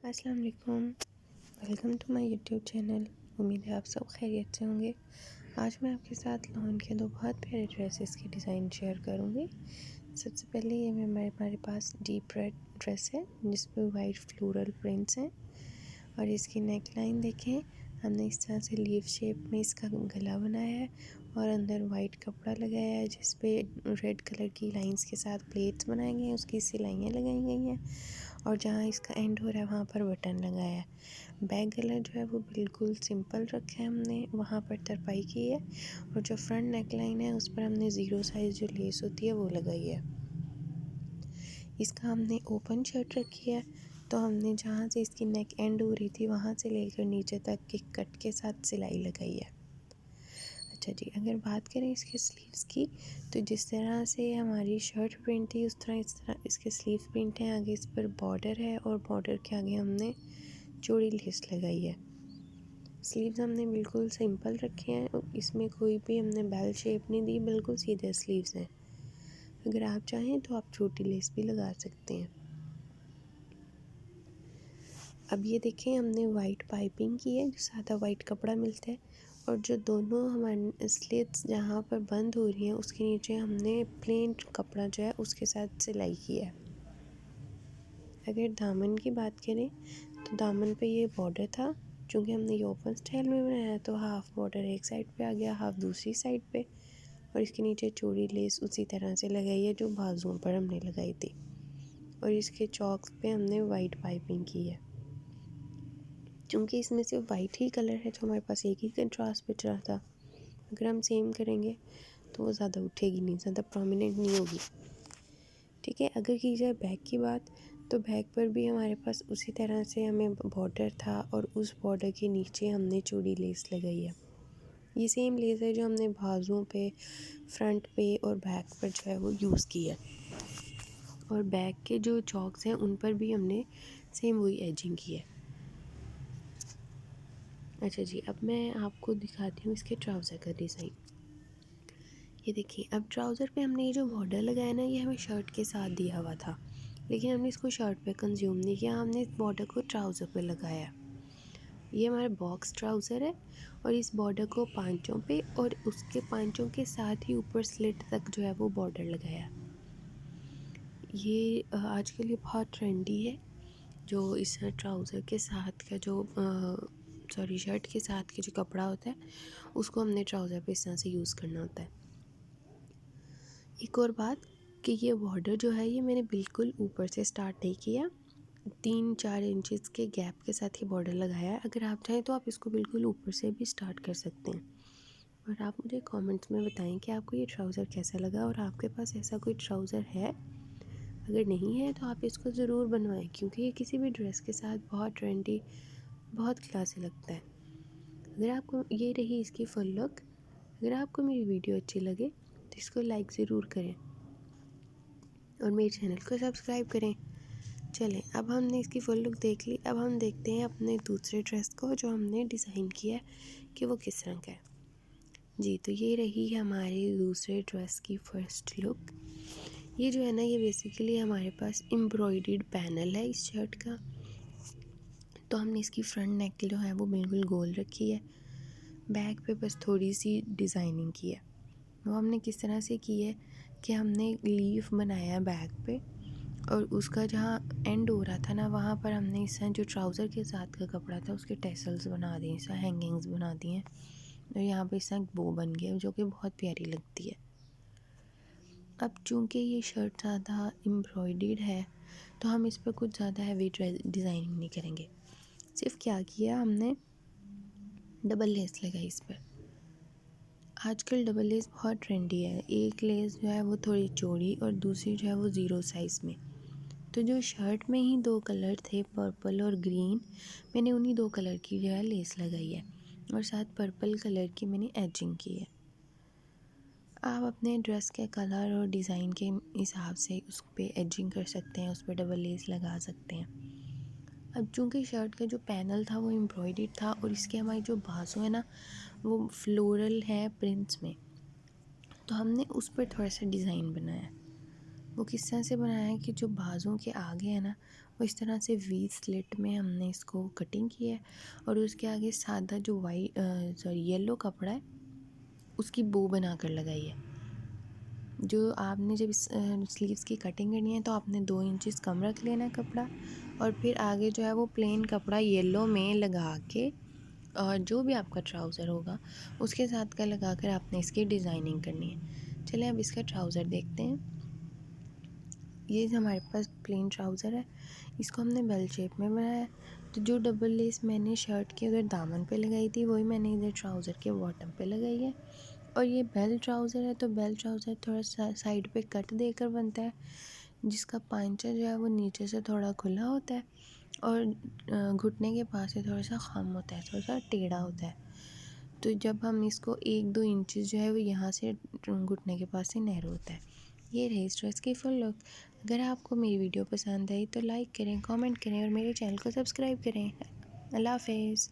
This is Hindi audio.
अस्सलाम वालेकुम। Welcome to my YouTube channel. उम्मीद है आप सब खैरियत से होंगे। आज मैं आपके साथ लॉन के दो बहुत प्यारे ड्रेसेस की डिज़ाइन शेयर करूँगी। सबसे पहले ये हमारे पास डीप रेड ड्रेस है जिस पर वाइट फ्लोरल प्रिंट्स हैं और इसकी नेक लाइन देखें। हमने इस तरह से लीफ शेप में इसका गला बनाया है और अंदर वाइट कपड़ा लगाया है जिस पे रेड कलर की लाइंस के साथ प्लेट्स बनाए गए हैं, उसकी सिलाइयाँ लगाई गई हैं और जहाँ इसका एंड हो रहा है वहाँ पर बटन लगाया है। बैक कलर जो है वो बिल्कुल सिंपल रखा है हमने, वहाँ पर तरपाई की है और जो फ्रंट नेक लाइन है उस पर हमने ज़ीरो साइज़ जो लेस होती है वो लगाई है। इसका हमने ओपन शर्ट रखी है, तो हमने जहाँ से इसकी नेक एंड हो रही थी वहाँ से लेकर नीचे तक की कट के साथ सिलाई लगाई है। अच्छा जी, अगर बात करें इसके स्लीव्स की, तो जिस तरह से हमारी शर्ट प्रिंट थी उस तरह इसके स्लीव प्रिंट है। आगे इस पर बॉर्डर है और बॉर्डर के आगे हमने चौड़ी लेस लगाई है। स्लीव्स हमने बिल्कुल सिंपल रखे हैं, इसमें कोई भी हमने बेल शेप नहीं दी, बिल्कुल सीधे स्लीव्स हैं। अगर आप चाहें तो आप छोटी लेस भी लगा सकते हैं। अब ये देखें, हमने वाइट पाइपिंग की है, जो सादा वाइट कपड़ा मिलता है और जो दोनों हमारे स्लिट्स जहाँ पर बंद हो रही हैं उसके नीचे हमने प्लेन कपड़ा जो है उसके साथ सिलाई की है। अगर दामन की बात करें तो दामन पे ये बॉर्डर था, चूँकि हमने ये ओपन स्टाइल में बनाया है तो हाफ़ बॉर्डर एक साइड पे आ गया, हाफ़ दूसरी साइड पे, और इसके नीचे चौड़ी लेस उसी तरह से लगाई है जो बाजुओं पर हमने लगाई थी और इसके चॉक्स पे हमने वाइट पाइपिंग की है। चूँकि इसमें सिर्फ वाइट ही कलर है तो हमारे पास एक ही कंट्रास्ट बच रहा था। अगर हम सेम करेंगे तो वो ज़्यादा उठेगी नहीं, ज़्यादा प्रोमिनेंट नहीं होगी। ठीक है, अगर की जाए बैक की बात, तो बैक पर भी हमारे पास उसी तरह से हमें बॉर्डर था और उस बॉर्डर के नीचे हमने चूड़ी लेस लगाई है। ये सेम लेस है जो हमने बाजुओं पे, फ्रंट पे और बैक पर जो है वो यूज़ की है और बैक के जो चॉक्स हैं उन पर भी हमने सेम वही एजिंग की है। अच्छा जी, अब मैं आपको दिखाती हूँ इसके ट्राउज़र का डिज़ाइन। ये देखिए, अब ट्राउज़र पे हमने ये जो बॉर्डर लगाया ना, ये हमें शर्ट के साथ दिया हुआ था, लेकिन हमने इसको शर्ट पे कंज्यूम नहीं किया, हमने इस बॉर्डर को ट्राउज़र पे लगाया। ये हमारा बॉक्स ट्राउज़र है और इस बॉर्डर को पांचों पे और उसके पांचों के साथ ही ऊपर स्लिट तक जो है वो बॉर्डर लगाया। ये आजकल ये बहुत ट्रेंडी है, जो इस ट्राउज़र के साथ का जो शर्ट के साथ के जो कपड़ा होता है उसको हमने ट्राउज़र पे इस तरह से यूज़ करना होता है। एक और बात कि ये बॉर्डर जो है ये मैंने बिल्कुल ऊपर से स्टार्ट नहीं किया, 3-4 इंचेस के गैप के साथ ये बॉर्डर लगाया है। अगर आप चाहें तो आप इसको बिल्कुल ऊपर से भी स्टार्ट कर सकते हैं और आप मुझे कमेंट्स में बताएं कि आपको ये ट्राउज़र कैसा लगा और आपके पास ऐसा कोई ट्राउज़र है। अगर नहीं है तो आप इसको ज़रूर बनवाएं, क्योंकि ये किसी भी ड्रेस के साथ बहुत ट्रेंडी, बहुत क्लासी लगता है। अगर आपको ये रही इसकी फुल लुक। अगर आपको मेरी वीडियो अच्छी लगे तो इसको लाइक ज़रूर करें और मेरे चैनल को सब्सक्राइब करें। चलें, अब हमने इसकी फुल लुक देख ली, अब हम देखते हैं अपने दूसरे ड्रेस को जो हमने डिज़ाइन किया है कि वो किस रंग का है। जी, तो ये रही हमारे दूसरे ड्रेस की फ़र्स्ट लुक। ये जो है ना, ये बेसिकली हमारे पास एम्ब्रॉयडर्ड पैनल है इस शर्ट का। तो हमने इसकी फ्रंट नेक जो है वो बिल्कुल गोल रखी है, बैक पे बस थोड़ी सी डिज़ाइनिंग की है। वो हमने किस तरह से की है कि हमने लीफ बनाया बैक पे और उसका जहाँ एंड हो रहा था ना वहाँ पर हमने इस जो ट्राउज़र के साथ का कपड़ा था उसके टेसल्स बना दिए, इस हैंगिंग्स बना दिए हैं और यहाँ पे इस बो बन गया जो कि बहुत प्यारी लगती है। अब चूँकि ये शर्ट ज़्यादा एम्ब्रॉयडर्ड है तो हम इस पर कुछ ज़्यादा हैवी डिज़ाइनिंग नहीं करेंगे। सिर्फ क्या किया हमने, डबल लेस लगाई इस पर। आजकल डबल लेस बहुत ट्रेंडी है। एक लेस जो है वो थोड़ी चौड़ी और दूसरी जो है वो ज़ीरो साइज़ में। तो जो शर्ट में ही दो कलर थे, पर्पल और ग्रीन, मैंने उन्हीं दो कलर की जो है लेस लगाई है और साथ पर्पल कलर की मैंने एजिंग की है। आप अपने ड्रेस के कलर और डिज़ाइन के हिसाब से उस पर एजिंग कर सकते हैं, उस पर डबल लेस लगा सकते हैं। अब चूँकि शर्ट का जो पैनल था वो एम्ब्रॉयडर्ड था और इसके हमारी जो बाजू है ना वो फ्लोरल है प्रिंट्स में, तो हमने उस पर थोड़ा सा डिज़ाइन बनाया। वो किस तरह से बनाया है कि जो बाजुओं के आगे है ना वो इस तरह से वी स्लिट में हमने इसको कटिंग की है। और उसके आगे सादा जो येलो कपड़ा है उसकी बो बना कर लगाई है। जो आपने जब इस स्लीव्स की कटिंग करनी है तो आपने 2 इंचेस कम रख लेना है कपड़ा, और फिर आगे जो है वो प्लेन कपड़ा येलो में लगा के, और जो भी आपका ट्राउज़र होगा उसके साथ का लगा कर आपने इसकी डिज़ाइनिंग करनी है। चलिए अब इसका ट्राउज़र देखते हैं। ये हमारे पास प्लेन ट्राउज़र है, इसको हमने बेल शेप में बनाया है। तो जो डबल लेस मैंने शर्ट के उधर दामन पे लगाई थी वही मैंने इधर ट्राउज़र के बॉटम पे लगाई है। और ये बेल ट्राउज़र है तो बेल ट्राउज़र थोड़ा सा साइड पे कट देकर बनता है, जिसका पांचा जो है वो नीचे से थोड़ा खुला होता है और घुटने के पास से थोड़ा सा खम होता है, थोड़ा सा टेढ़ा होता है। तो जब हम इसको 1-2 इंचेस जो है वो यहाँ से घुटने के पास से नैरो होता है। ये रही इस ड्रेस की फुल लुक। अगर आपको मेरी वीडियो पसंद आई तो लाइक करें, कमेंट करें और मेरे चैनल को सब्सक्राइब करें। अल्लाह हाफ़िज़।